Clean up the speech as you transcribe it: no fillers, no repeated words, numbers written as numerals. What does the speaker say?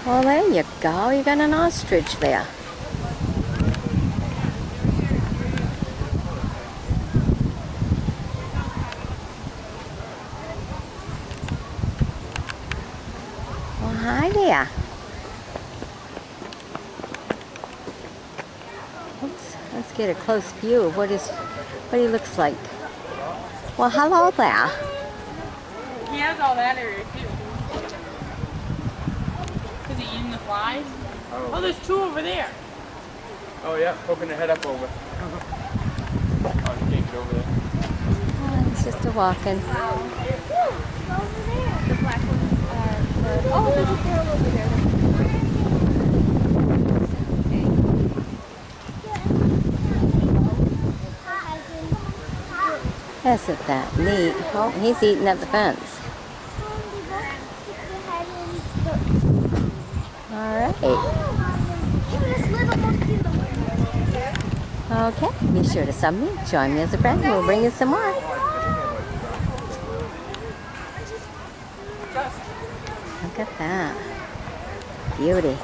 Well, there you go. You got an ostrich there. Well, hi there. Oops. Let's get a close view of what he looks like. Well, hello there. He has all that area too. Is he eating the flies? Oh, there's two over there. Oh yeah, poking their head up over. Oh, you can't get over there. Oh, it's just a walking. The black ones are there's a girl over there. Isn't that neat? Oh, he's eating at the fence. All right. Okay, be sure to sub me, join me as a friend, we'll bring you some more. Look at that. Beauty.